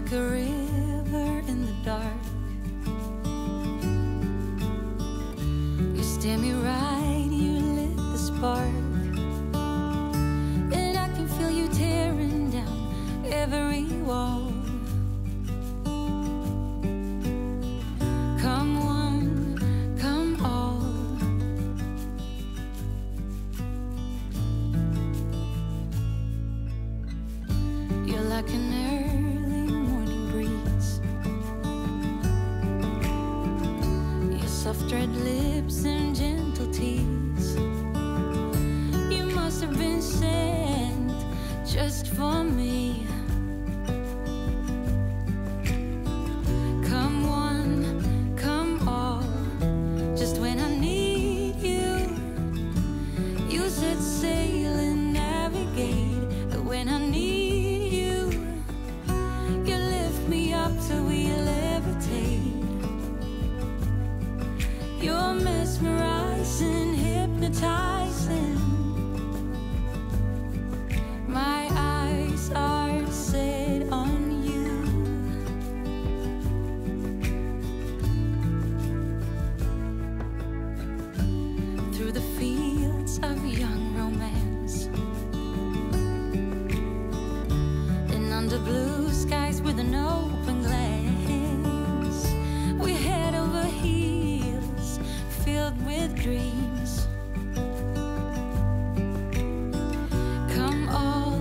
like a river in the dark. You stare me right, you lit the spark, and I can feel you tearing down every wall. Come one, come all. You're like an early morning breeze. Your soft red lips and gentle tease. You must have been sent just for me. Come one, come all. Just when I need you, you set sail and navigate. But when I need you, you lift me up till we levitate. You're mesmerizing, hypnotizing. My eyes are set on you. Through the fields of young romance, and under blue skies with an open glance, we head over heels, filled with dreams. Come all,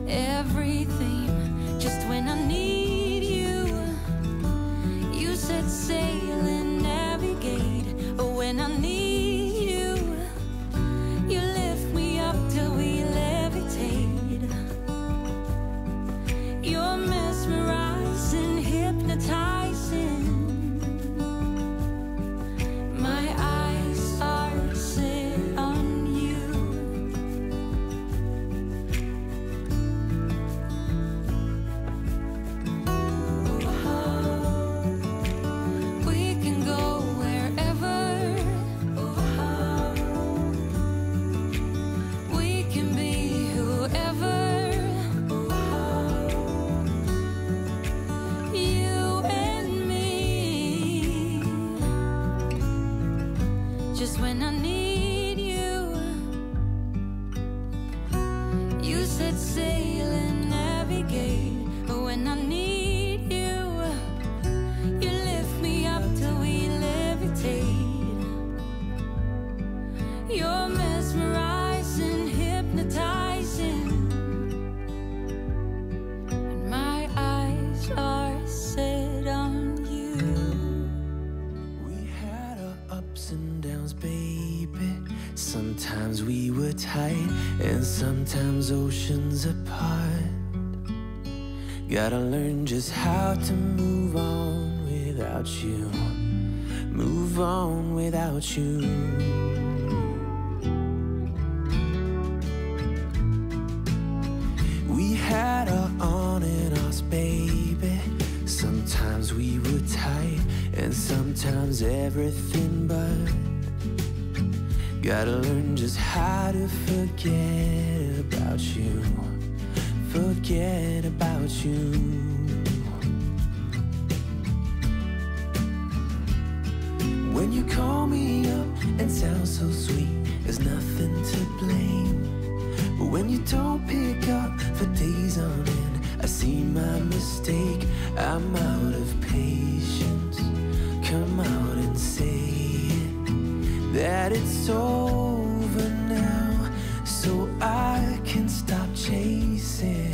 everything. Just when I need you, you set sail and navigate. Oh, when I need you, you lift me up till we levitate. You're mesmerizing, hypnotizing. My eyes are set on you. We can go wherever. We can be whoever. You and me. Just when I need you, you set sail and navigate. But when I need you, you lift me up till we levitate. You're mesmerizing, hypnotizing, and my eyes are set on you. We had our ups and downs, baby. Sometimes we were tight, and sometimes oceans apart. Gotta learn just how to move on without you. Move on without you. We had our on and offs, baby. Sometimes we were tight, and sometimes everything but. Gotta learn just how to forget about you. Forget about you. When you call me up and sound so sweet, there's nothing to blame. But when you don't pick up for days on end, I see my mistake. I'm out of patience. Come out and say it, that it's over now, so I can stop chasing.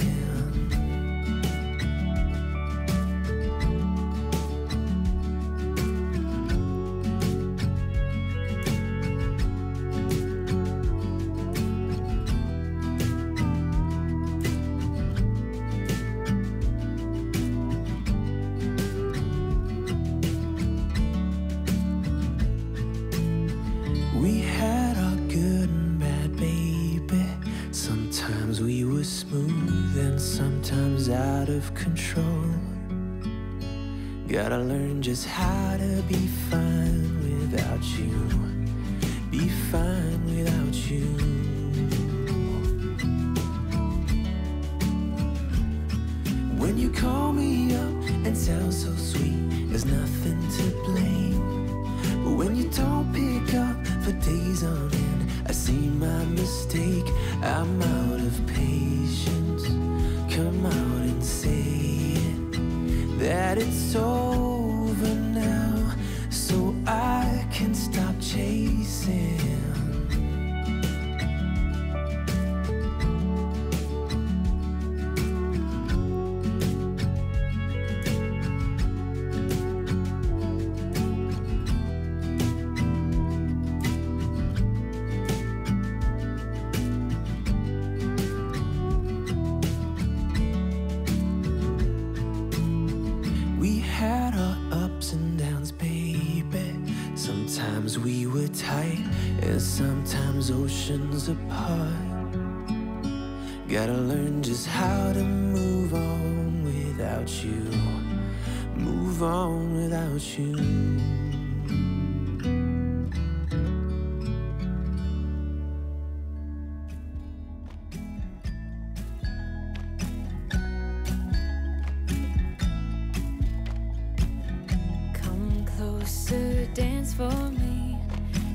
We had our good and bad, baby. Sometimes we were smooth and sometimes out of control. Gotta learn just how to be fine without you. Be fine without you. When you call me up and sound so sweet, there's nothing to blame. But when you don't pick up for days on end, I see my mistake. I'm out of patience. Come out and say it, that it's over now, so I can stop chasing. Sometimes we were tight, and sometimes oceans apart. Gotta learn just how to move on without you. Move on without you. Come closer, dance for me.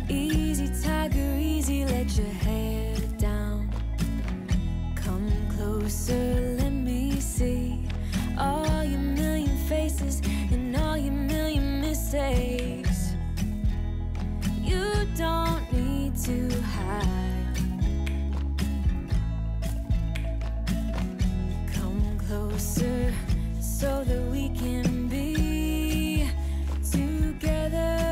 Easy, tiger, easy, let your hair down. Come closer, let me see all your million faces and all your million mistakes. You don't need to hide. Come closer so that we can be together.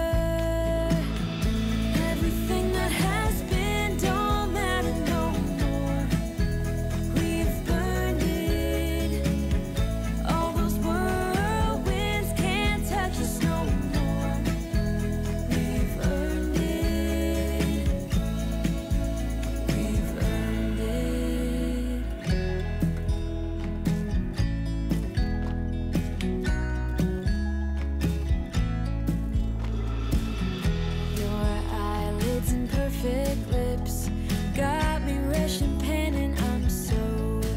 Lips got me rushing, pen, and I'm so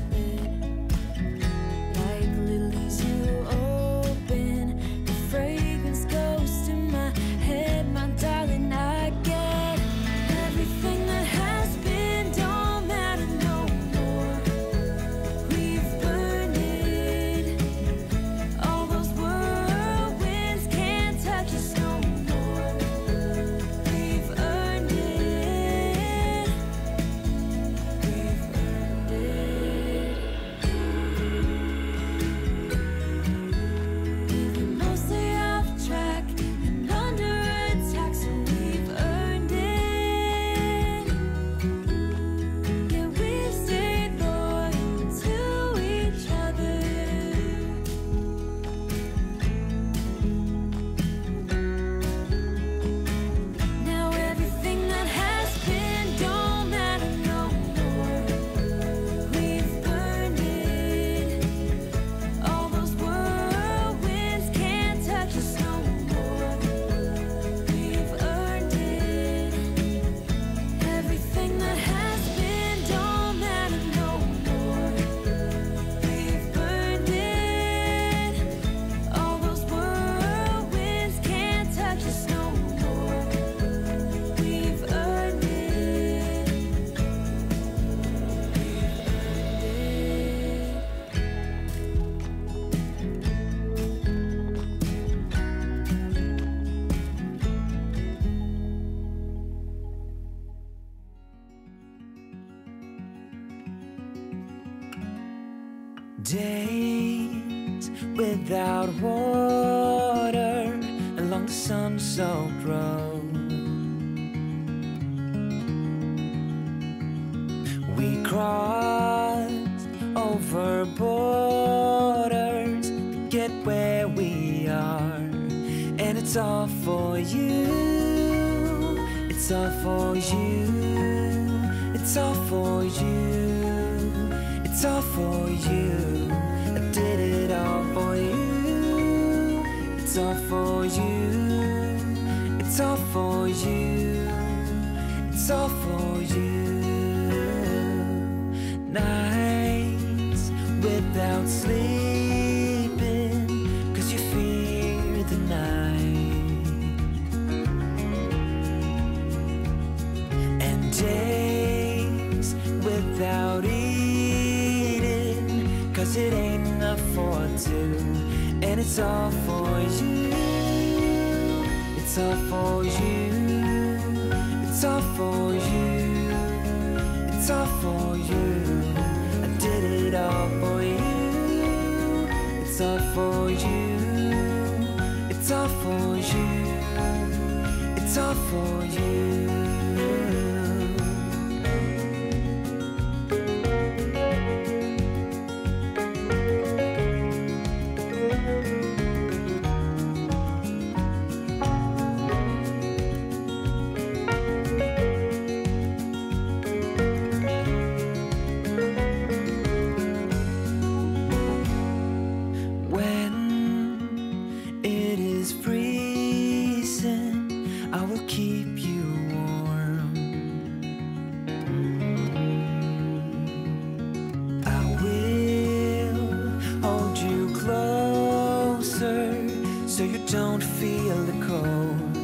lit. Like lilies you open, the fragrance goes to my head, my darling. I get everything that has been, don't matter no more. We've burned it. All those whirlwinds can't touch us no more. We've earned it. Days without water along the sun-soaked road. We crossed over borders to get where we are, and it's all for you. It's all for you. It's all for you. It's all for you. I did it all for you. It's all for you. It's all for you. It's all for you. Nights without sleep, for you. It's all for you. It's all for you. It's all for you. I did it all for you. It's all for you. It's all for you. It's all for you. So you don't feel the cold,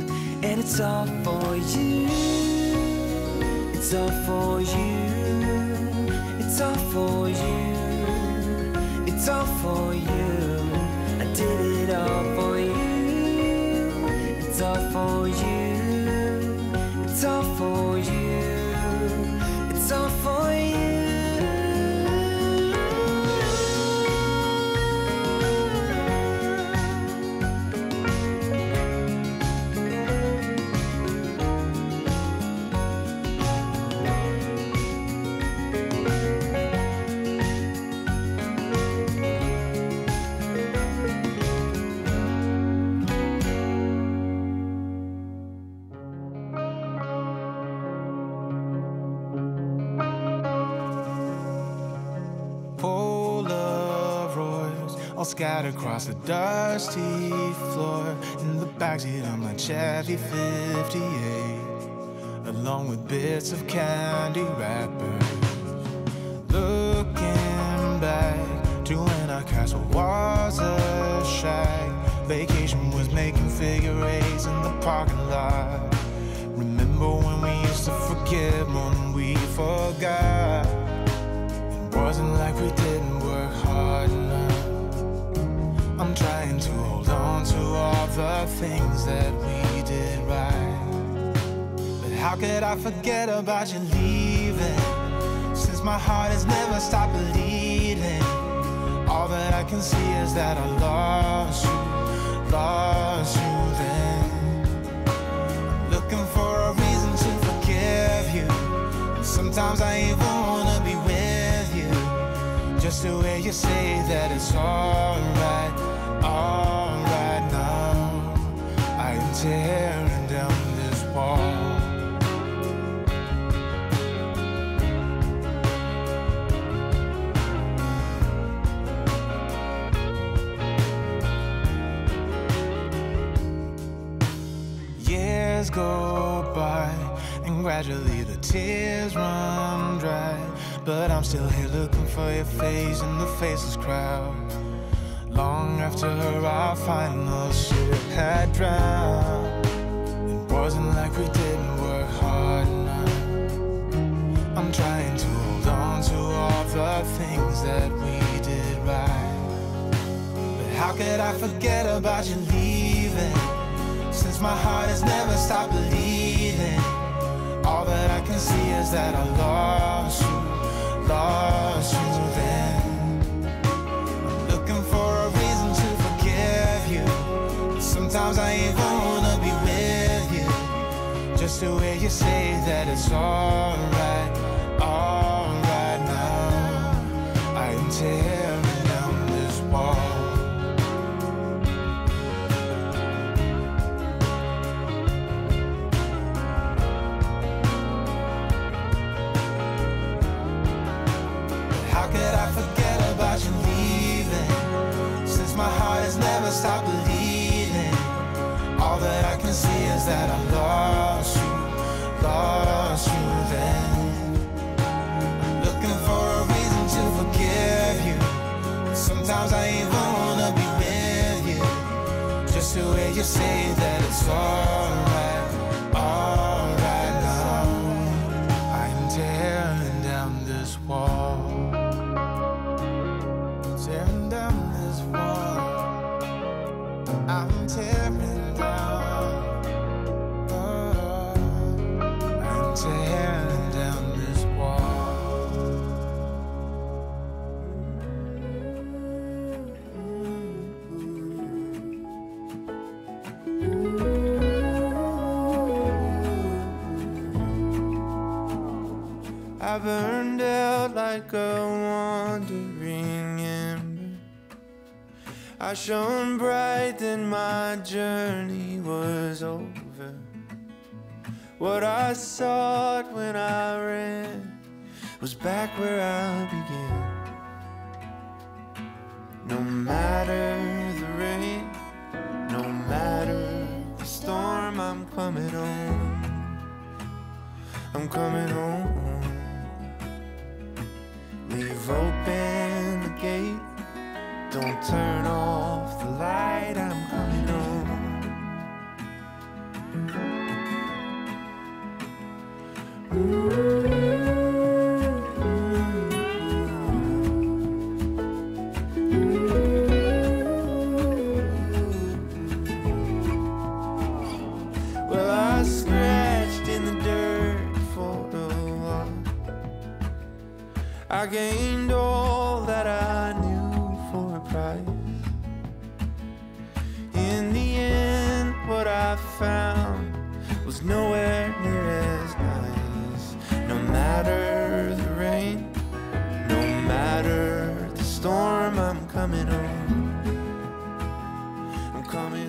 and it's all for you. It's all for you. It's all for you. It's all for you. I did it all for you. It's all for you. It's all for you. It's all for you. All scattered across the dusty floor in the backseat of my Chevy 58, along with bits of candy wrappers. Looking back to when our castle was a shack, vacation was making figure eights in the parking lot. Remember when we used to forgive more than we forgot? It wasn't like we didn't work hard enough. I'm trying to hold on to all the things that we did right. But how could I forget about you leaving? Since my heart has never stopped bleeding, all that I can see is that I lost you then. I'm looking for a reason to forgive you, and sometimes I even wanna be with you, just the way you say that it's alright. Alright now, I am tearing down this wall. Years go by, and gradually the tears run dry, but I'm still here looking for your face in the faceless crowd. Long after our final ship had drowned, it wasn't like we didn't work hard enough. I'm trying to hold on to all the things that we did right. But how could I forget about you leaving? Since my heart has never stopped bleeding, all that I can see is that I lost you then. Sometimes I even wanna be with you, just the way you say that it's alright. Alright now, I am tearing down this wall. How could I forget about you leaving? Since my heart has never stopped bleeding, all that I can see is that I lost you then. I'm looking for a reason to forgive you, and sometimes I even wanna be with you, just the way you say that it's alright. Alright now, I'm tearing down this wall. Tearing down this wall. I'm tearing down, I'm tearing down this wall. I burned out like a wandering ember. I shone bright, then my journey was over. What I sought when I ran was back where I began. No matter the rain, no matter the storm, I'm coming home. I'm coming home. Leave open the gate, don't turn off the light, I'm coming home. Well, I scratched in the dirt for a while. I gained all that I knew for a price. In the end, what I found was nowhere near as nice. No matter the rain, no matter the storm, I'm coming home. I'm coming